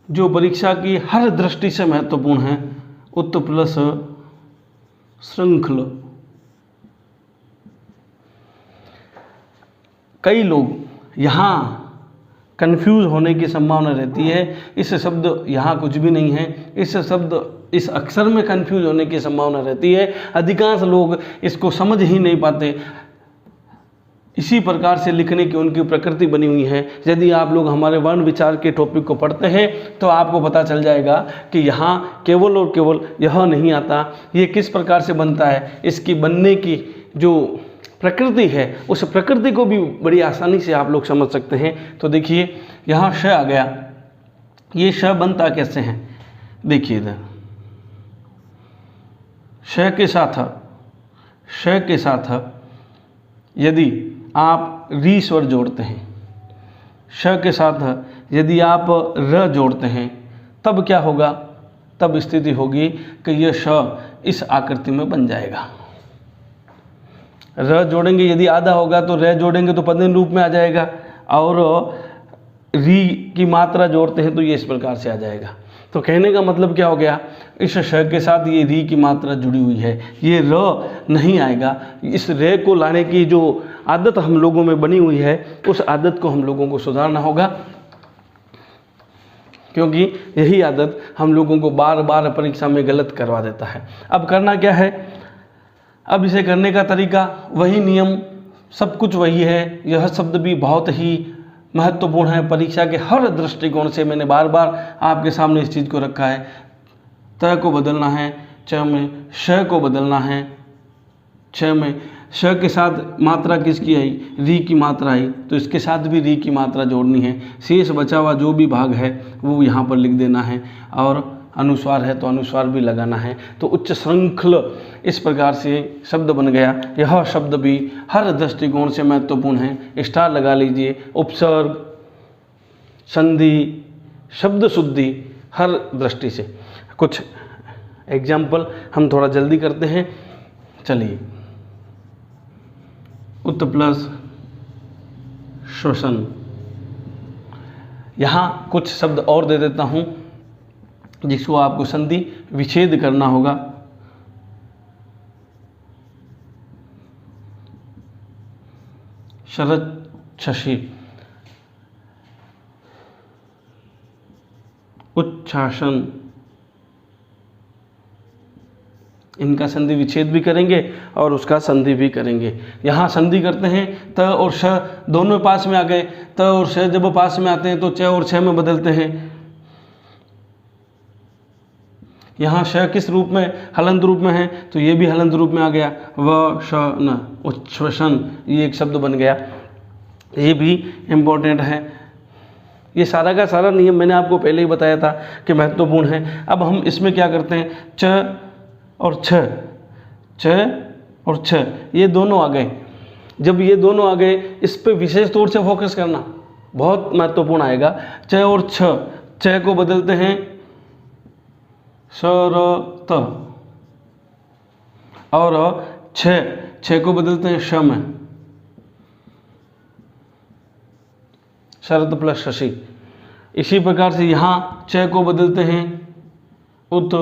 जो परीक्षा की हर दृष्टि से महत्वपूर्ण है, उत प्लस श्रृंखल। कई लोग यहाँ कंफ्यूज होने की संभावना रहती है। इस शब्द यहाँ कुछ भी नहीं है, इस शब्द इस अक्षर में कंफ्यूज होने की संभावना रहती है। अधिकांश लोग इसको समझ ही नहीं पाते। इसी प्रकार से लिखने की उनकी प्रकृति बनी हुई है। यदि आप लोग हमारे वर्ण विचार के टॉपिक को पढ़ते हैं तो आपको पता चल जाएगा कि यहाँ केवल और केवल यह नहीं आता, ये किस प्रकार से बनता है, इसकी बनने की जो प्रकृति है उस प्रकृति को भी बड़ी आसानी से आप लोग समझ सकते हैं। तो देखिए यहाँ श आ गया, ये श बनता कैसे है, देखिए इधर श के साथ यदि आप री स्वर जोड़ते हैं, श के साथ यदि आप र जोड़ते हैं, तब क्या होगा, तब स्थिति होगी कि यह श इस आकृति में बन जाएगा। र जोड़ेंगे, यदि आधा होगा तो र जोड़ेंगे तो पदन रूप में आ जाएगा, और री की मात्रा जोड़ते हैं तो ये इस प्रकार से आ जाएगा। तो कहने का मतलब क्या हो गया, इस श के साथ ये री की मात्रा जुड़ी हुई है, ये र नहीं आएगा। इस रे को लाने की जो आदत हम लोगों में बनी हुई है, उस आदत को हम लोगों को सुधारना होगा, क्योंकि यही आदत हम लोगों को बार बार परीक्षा में गलत करवा देता है। अब करना क्या है, अब इसे करने का तरीका वही, नियम सब कुछ वही है। यह शब्द भी बहुत ही महत्वपूर्ण है परीक्षा के हर दृष्टिकोण से। मैंने बार बार आपके सामने इस चीज़ को रखा है। त को बदलना है च में, श को बदलना है छ में, श के साथ मात्रा किसकी आई, री की मात्रा आई, तो इसके साथ भी री की मात्रा जोड़नी है। शेष बचा हुआ जो भी भाग है वो यहाँ पर लिख देना है, और अनुस्वार है तो अनुस्वार भी लगाना है। तो उच्च श्रृंखल इस प्रकार से शब्द बन गया। यह शब्द भी हर दृष्टिकोण से महत्वपूर्ण है। स्टार लगा लीजिए, उपसर्ग, संधि, शब्द शुद्धि, हर दृष्टि से। कुछ एग्जाम्पल हम थोड़ा जल्दी करते हैं, चलिए। उत प्लस श्वसन, यहाँ कुछ शब्द और दे देता हूँ जिसको आपको संधि विच्छेद करना होगा। शरद शशि, उच्छ्वासन, इनका संधि विच्छेद भी करेंगे और उसका संधि भी करेंगे। यहाँ संधि करते हैं, त और श दोनों पास में आ गए। त और श जब पास में आते हैं तो च और छ में बदलते हैं। यहाँ श किस रूप में, हलंत रूप में है, तो ये भी हलंत रूप में आ गया। व श न, उच्छ्वसन, ये एक शब्द बन गया। ये भी इम्पोर्टेंट है। ये सारा का सारा नियम मैंने आपको पहले ही बताया था कि महत्वपूर्ण है। अब हम इसमें क्या करते हैं, च और छ, छ और छ, ये दोनों आ गए। जब ये दोनों आ गए, इस पे विशेष तौर से फोकस करना बहुत महत्वपूर्ण आएगा। च और छ, छ को बदलते हैं शरत, और छ को बदलते हैं श में, शरद प्लस शशि। इसी प्रकार से यहाँ छ को बदलते हैं उत,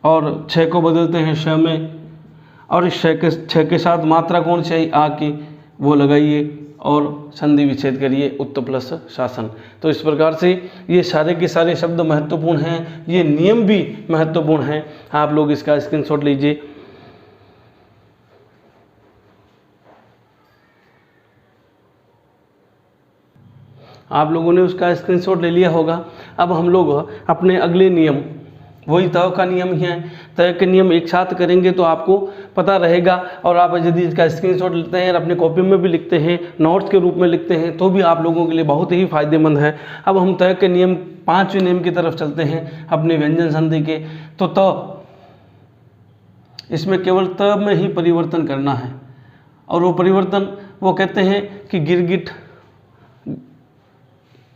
और छ को बदलते हैं श में, और इस छ के साथ मात्रा कौन सी आई, आ की, वो लगाइए और संधि विच्छेद करिए, उत प्लस शासन। तो इस प्रकार से ये सारे के सारे शब्द महत्वपूर्ण हैं, ये नियम भी महत्वपूर्ण हैं। आप लोग इसका स्क्रीनशॉट लीजिए। आप लोगों ने उसका स्क्रीनशॉट ले लिया होगा। अब हम लोग अपने अगले नियम, वही तय का नियम ही है, तय के नियम एक साथ करेंगे तो आपको पता रहेगा। और आप यदि इसका स्क्रीनशॉट लेते हैं और अपने कॉपी में भी लिखते हैं, नोट्स के रूप में लिखते हैं, तो भी आप लोगों के लिए बहुत ही फायदेमंद है। अब हम तय के नियम, पांचवें नियम की तरफ चलते हैं अपने व्यंजन संधि के। तो त, इसमें केवल त में ही परिवर्तन करना है, और वो परिवर्तन वो कहते हैं कि गिरगिट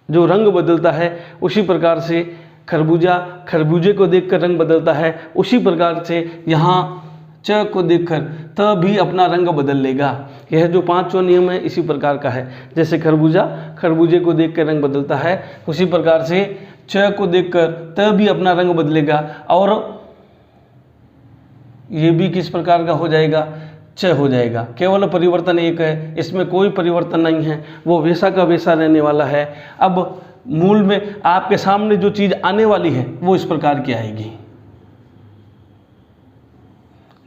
जो रंग बदलता है, उसी प्रकार से खरबूजा खरबूजे को देखकर रंग बदलता है, उसी प्रकार से यहाँ च को देखकर त भी अपना रंग बदल लेगा। यह जो पांचवा नियम है इसी प्रकार का है। जैसे खरबूजा खरबूजे को देखकर रंग बदलता है, उसी प्रकार से च को देखकर त भी अपना रंग बदलेगा। और ये भी किस प्रकार का हो जाएगा, च हो जाएगा। केवल परिवर्तन एक है, इसमें कोई परिवर्तन नहीं है, वो वैसा का वैसा रहने वाला है। अब मूल में आपके सामने जो चीज़ आने वाली है वो इस प्रकार की आएगी।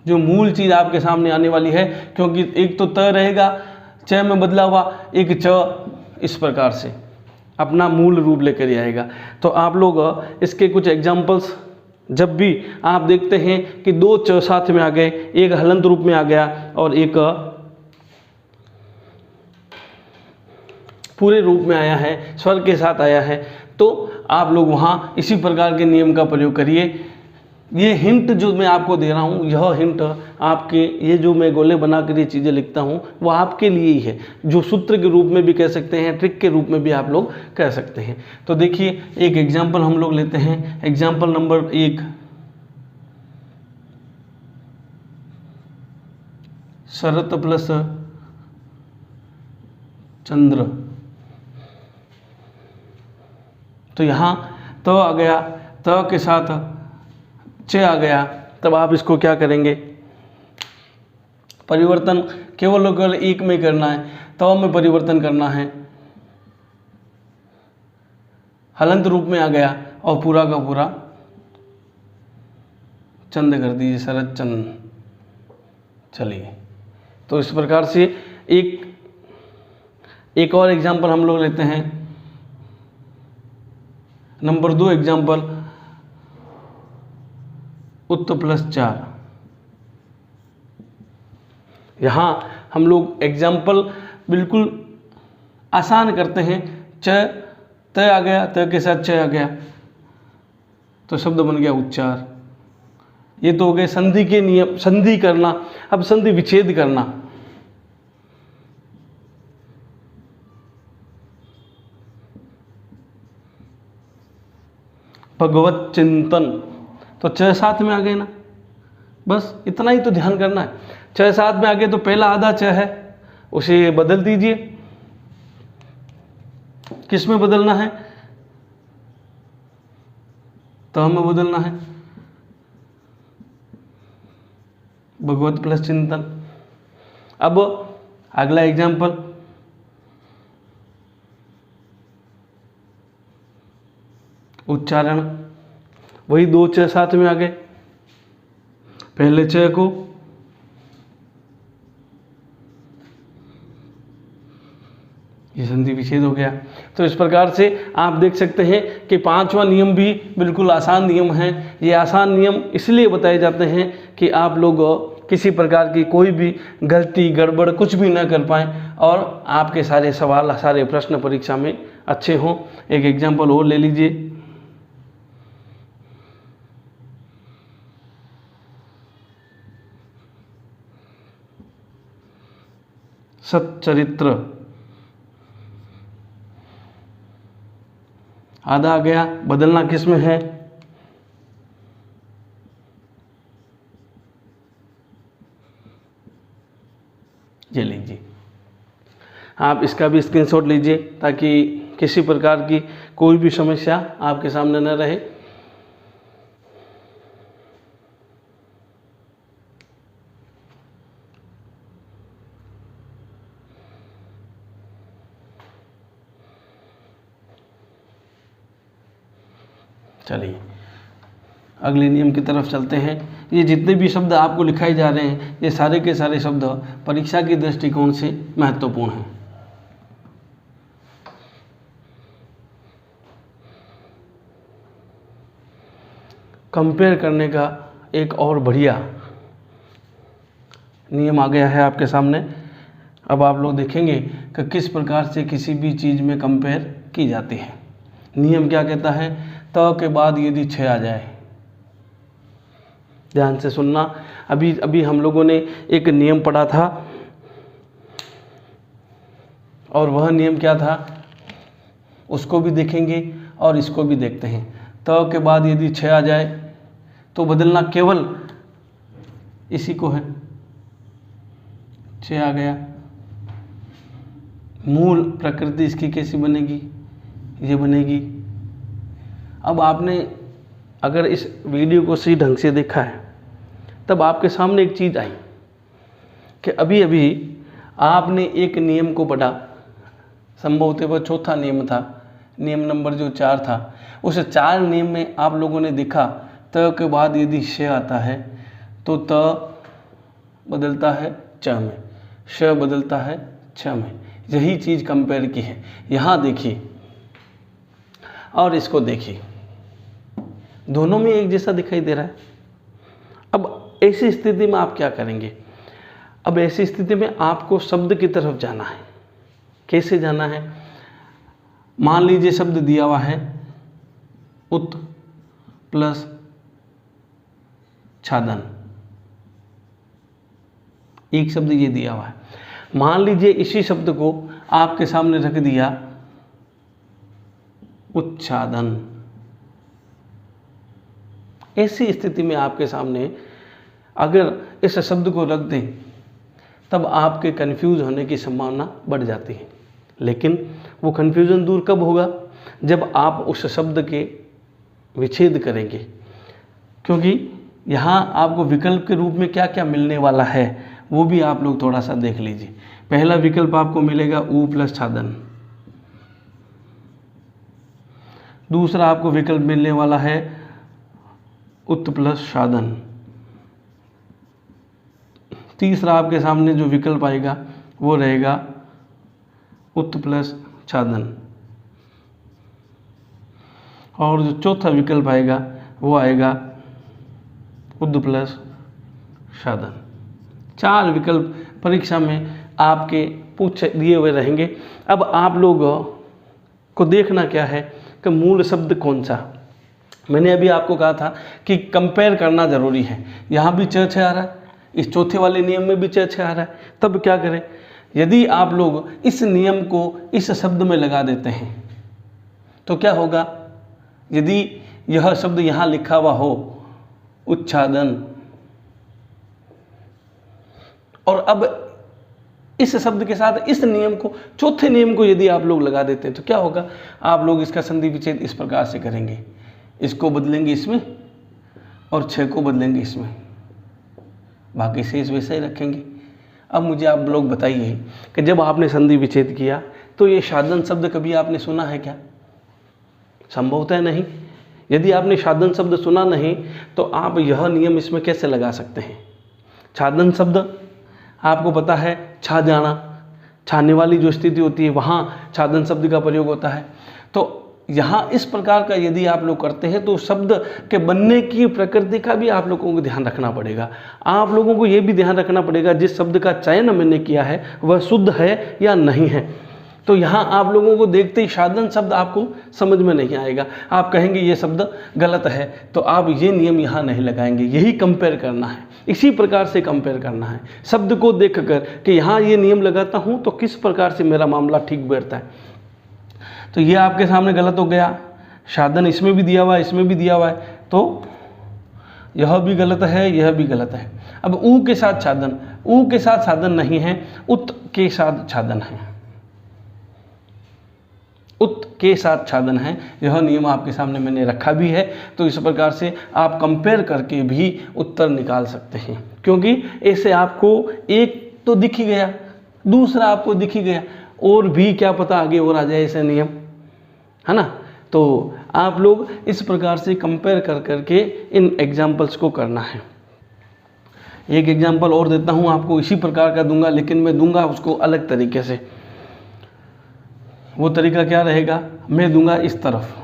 जो मूल चीज़ आपके सामने आने वाली है, क्योंकि एक तो त रहेगा च में बदला हुआ, एक च इस प्रकार से अपना मूल रूप लेकर आएगा। तो आप लोग इसके कुछ एग्जाम्पल्स, जब भी आप देखते हैं कि दो च साथ में आ गए, एक हलंत रूप में आ गया और एक पूरे रूप में आया है, स्वर के साथ आया है, तो आप लोग वहाँ इसी प्रकार के नियम का प्रयोग करिए। ये हिंट जो मैं आपको दे रहा हूँ, यह हिंट आपके, ये जो मैं गोले बना कर ये चीज़ें लिखता हूँ वो आपके लिए ही है, जो सूत्र के रूप में भी कह सकते हैं, ट्रिक के रूप में भी आप लोग कह सकते हैं। तो देखिए एक एग्जाम्पल हम लोग लेते हैं। एग्जाम्पल नंबर 1, शरत प्लस चंद्र, तो यहाँ त आ गया, त के साथ च आ गया, तब आप इसको क्या करेंगे, परिवर्तन केवल और केवल एक में करना है, त में परिवर्तन करना है, हलंत रूप में आ गया और पूरा का पूरा चंद कर दीजिए, शरद चंद। चलिए, तो इस प्रकार से एक और एग्जाम्पल हम लोग लेते हैं, नंबर 2 एग्जाम्पल, उत्त प्लस 4। यहाँ हम लोग एग्जाम्पल बिल्कुल आसान करते हैं, च त आ गया, त के साथ च आ गया, तो शब्द बन गया उच्चार। ये तो हो गए संधि के नियम, संधि करना। अब संधि विच्छेद करना, भगवत चिंतन, तो च साथ में आ गए ना, बस इतना ही तो ध्यान करना है। च साथ में आ गए तो पहला आधा च है उसे बदल दीजिए, किस में बदलना है, तो हमें बदलना है, भगवत प्लस चिंतन। अब अगला एग्जाम्पल, उच्चारण, वही 2 च साथ में आ गए, पहले च को ये संधि विच्छेद हो गया। तो इस प्रकार से आप देख सकते हैं कि 5वां नियम भी बिल्कुल आसान नियम है। ये आसान नियम इसलिए बताए जाते हैं कि आप लोग किसी प्रकार की कोई भी गलती गड़बड़ कुछ भी ना कर पाएँ और आपके सारे सवाल सारे प्रश्न परीक्षा में अच्छे हों। एक एग्जाम्पल और ले लीजिए, सच्चरित्र, आधा आ गया, बदलना किस में है, ये लीजिए। आप इसका भी स्क्रीनशॉट लीजिए ताकि किसी प्रकार की कोई भी समस्या आपके सामने न रहे। चलिए अगले नियम की तरफ चलते हैं। ये जितने भी शब्द आपको लिखाए जा रहे हैं ये सारे के सारे शब्द परीक्षा के दृष्टिकोण से महत्वपूर्ण हैं। कंपेयर करने का एक और बढ़िया नियम आ गया है आपके सामने। अब आप लोग देखेंगे कि किस प्रकार से किसी भी चीज़ में कंपेयर की जाती है। नियम क्या कहता है, त के बाद यदि 6 आ जाए, ध्यान से सुनना। अभी हम लोगों ने एक नियम पढ़ा था और वह नियम क्या था उसको भी देखेंगे और इसको भी देखते हैं। त के बाद यदि 6 आ जाए तो बदलना केवल इसी को है, 6 आ गया। मूल प्रकृति इसकी कैसी बनेगी, ये बनेगी। अब आपने अगर इस वीडियो को सही ढंग से देखा है तब आपके सामने एक चीज़ आई कि अभी अभी आपने एक नियम को पढ़ा, संभवतः वह चौथा नियम था, नियम नंबर जो 4 था। उस 4 नियम में आप लोगों ने देखा त के बाद यदि श आता है तो त बदलता है च में, श बदलता है छ में। यही चीज़ कंपेयर की है। यहाँ देखिए और इसको देखिए, दोनों में एक जैसा दिखाई दे रहा है। अब ऐसी स्थिति में आप क्या करेंगे, अब ऐसी स्थिति में आपको शब्द की तरफ जाना है। कैसे जाना है, मान लीजिए शब्द दिया हुआ है उत प्लस छादन, एक शब्द ये दिया हुआ है। मान लीजिए इसी शब्द को आपके सामने रख दिया उच्छादन। ऐसी स्थिति में आपके सामने अगर इस शब्द को रख दें तब आपके कन्फ्यूज़ होने की संभावना बढ़ जाती है। लेकिन वो कन्फ्यूज़न दूर कब होगा? जब आप उस शब्द के विच्छेद करेंगे, क्योंकि यहाँ आपको विकल्प के रूप में क्या क्या मिलने वाला है वो भी आप लोग थोड़ा सा देख लीजिए। पहला विकल्प आपको मिलेगा ऊ प्लस छादन। दूसरा आपको विकल्प मिलने वाला है उत प्लस साधन। तीसरा आपके सामने जो विकल्प आएगा वो रहेगा उत प्लस छादन। और जो चौथा विकल्प आएगा वो आएगा उद प्लस साधन। 4 विकल्प परीक्षा में आपके पूछे दिए हुए रहेंगे। अब आप लोगों को देखना क्या है कि मूल शब्द कौन सा। मैंने अभी आपको कहा था कि कंपेयर करना ज़रूरी है। यहाँ भी च छ आ रहा है, इस चौथे वाले नियम में भी च छ आ रहा है। तब क्या करें? यदि आप लोग इस नियम को इस शब्द में लगा देते हैं तो क्या होगा? यदि यह शब्द यहाँ लिखा हुआ हो उच्छादन, और अब इस शब्द के साथ इस नियम को, चौथे नियम को यदि आप लोग लगा देते हैं तो क्या होगा? आप लोग इसका संधि विच्छेद इस प्रकार से करेंगे, इसको बदलेंगे इसमें और 6 को बदलेंगे इसमें, बाकी शेष वैसे ही रखेंगे। अब मुझे आप लोग बताइए कि जब आपने संधि विच्छेद किया तो ये साधन शब्द कभी आपने सुना है क्या? संभवतः नहीं। यदि आपने साधन शब्द सुना नहीं तो आप यह नियम इसमें कैसे लगा सकते हैं? साधन शब्द आपको पता है, छा जाना, छाने वाली जो स्थिति होती है वहाँ साधन शब्द का प्रयोग होता है। तो यहाँ इस प्रकार का यदि आप लोग करते हैं तो शब्द के बनने की प्रकृति का भी आप लोगों को ध्यान रखना पड़ेगा। आप लोगों को ये भी ध्यान रखना पड़ेगा जिस शब्द का चयन मैंने किया है वह शुद्ध है या नहीं है। तो यहाँ आप लोगों को देखते ही साधन शब्द आपको समझ में नहीं आएगा, आप कहेंगे ये शब्द गलत है, तो आप ये नियम यहाँ नहीं लगाएंगे। यही कंपेयर करना है, इसी प्रकार से कंपेयर करना है शब्द को देख कर कि यहाँ ये नियम लगाता हूँ तो किस प्रकार से मेरा मामला ठीक बैठता है। तो ये आपके सामने गलत हो गया। साधन इसमें भी दिया हुआ है, इसमें भी दिया हुआ है, तो यह भी गलत है, यह भी गलत है। अब ऊ के साथ साधन, ऊ के साथ साधन नहीं है, उत के साथ साधन है। उत के साथ साधन है, यह नियम आपके सामने मैंने रखा भी है। तो इस प्रकार से आप कंपेयर करके भी उत्तर निकाल सकते हैं, क्योंकि ऐसे आपको एक तो दिख ही गया, दूसरा आपको दिख ही गया, और भी क्या पता आगे और आ जाए ऐसे नियम, है ना। तो आप लोग इस प्रकार से कंपेयर कर करके इन एग्जाम्पल्स को करना है। एक एग्जाम्पल और देता हूँ आपको, इसी प्रकार का दूंगा, लेकिन मैं दूंगा उसको अलग तरीके से। वो तरीका क्या रहेगा? मैं दूंगा इस तरफ,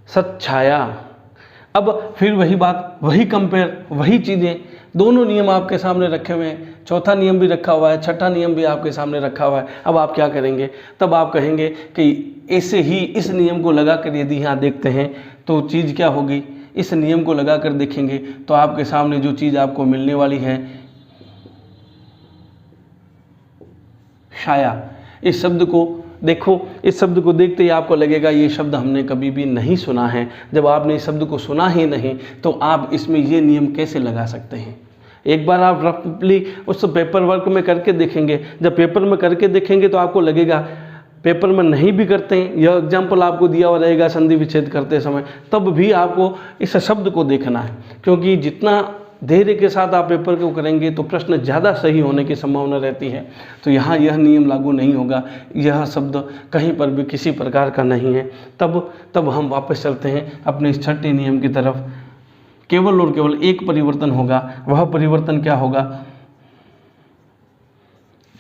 सच्छाया। अब फिर वही बात, वही कंपेयर, वही चीज़ें, दोनों नियम आपके सामने रखे हुए हैं। चौथा नियम भी रखा हुआ है, छठा नियम भी आपके सामने रखा हुआ है। अब आप क्या करेंगे? तब आप कहेंगे कि ऐसे ही इस नियम को लगा कर यदि यहाँ देखते हैं तो चीज़ क्या होगी? इस नियम को लगा कर देखेंगे तो आपके सामने जो चीज़ आपको मिलने वाली है, छाया, इस शब्द को देखो, इस शब्द को देखते ही आपको लगेगा ये शब्द हमने कभी भी नहीं सुना है। जब आपने इस शब्द को सुना ही नहीं तो आप इसमें ये नियम कैसे लगा सकते हैं? एक बार आप रफली उस पेपर वर्क में करके देखेंगे। जब पेपर में करके देखेंगे तो आपको लगेगा, पेपर में नहीं भी करते हैं, यह एग्जाम्पल आपको दिया हुआ रहेगा संधि विच्छेद करते समय, तब भी आपको इस शब्द को देखना है, क्योंकि जितना धैर्य के साथ आप पेपर को करेंगे तो प्रश्न ज़्यादा सही होने की संभावना रहती है। तो यहाँ यह नियम लागू नहीं होगा, यह शब्द कहीं पर भी किसी प्रकार का नहीं है। तब हम वापस चलते हैं अपने इस छठे नियम की तरफ। केवल और केवल एक परिवर्तन होगा, वह परिवर्तन क्या होगा?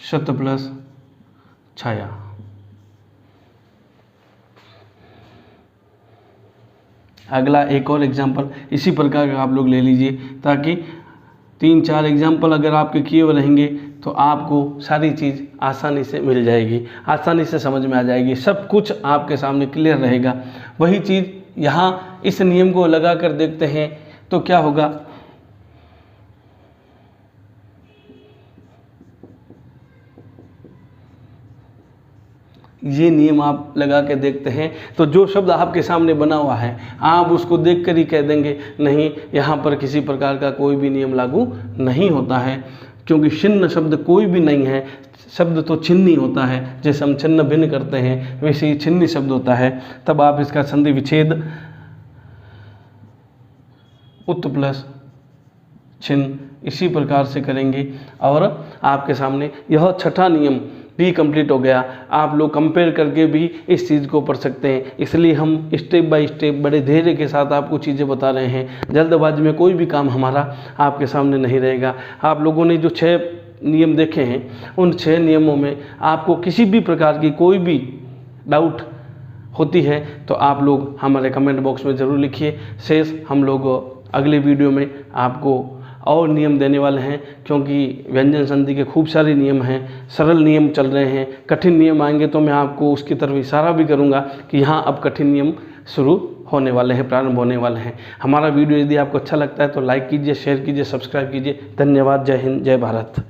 शत प्लस छाया। अगला एक और एग्जाम्पल इसी प्रकार का आप लोग ले लीजिए, ताकि 3-4 एग्जाम्पल अगर आपके किए हुए रहेंगे तो आपको सारी चीज़ आसानी से मिल जाएगी, आसानी से समझ में आ जाएगी, सब कुछ आपके सामने क्लियर रहेगा। वही चीज़ यहाँ इस नियम को लगा कर देखते हैं तो क्या होगा? ये नियम आप लगा के देखते हैं तो जो शब्द आपके सामने बना हुआ है आप उसको देख कर ही कह देंगे नहीं, यहाँ पर किसी प्रकार का कोई भी नियम लागू नहीं होता है, क्योंकि छिन्न शब्द कोई भी नहीं है। शब्द तो छिन्नी होता है, जैसे हम छिन्न भिन्न करते हैं वैसे ही छिन्नी शब्द होता है। तब आप इसका संधि विच्छेद उत प्लस छिन्न इसी प्रकार से करेंगे और आपके सामने यह छठा नियम भी कंप्लीट हो गया। आप लोग कंपेयर करके भी इस चीज़ को पढ़ सकते हैं, इसलिए हम स्टेप बाय स्टेप बड़े धैर्य के साथ आपको चीज़ें बता रहे हैं। जल्दबाजी में कोई भी काम हमारा आपके सामने नहीं रहेगा। आप लोगों ने जो 6 नियम देखे हैं उन 6 नियमों में आपको किसी भी प्रकार की कोई भी डाउट होती है तो आप लोग हमारे कमेंट बॉक्स में ज़रूर लिखिए। शेष हम लोग अगले वीडियो में आपको और नियम देने वाले हैं, क्योंकि व्यंजन संधि के खूब सारे नियम हैं, सरल नियम चल रहे हैं। कठिन नियम आएंगे तो मैं आपको उसकी तरफ इशारा भी करूंगा कि यहाँ अब कठिन नियम शुरू होने वाले हैं, प्रारंभ होने वाले हैं। हमारा वीडियो यदि आपको अच्छा लगता है तो लाइक कीजिए, शेयर कीजिए, सब्सक्राइब कीजिए। धन्यवाद। जय हिंद, जय भारत।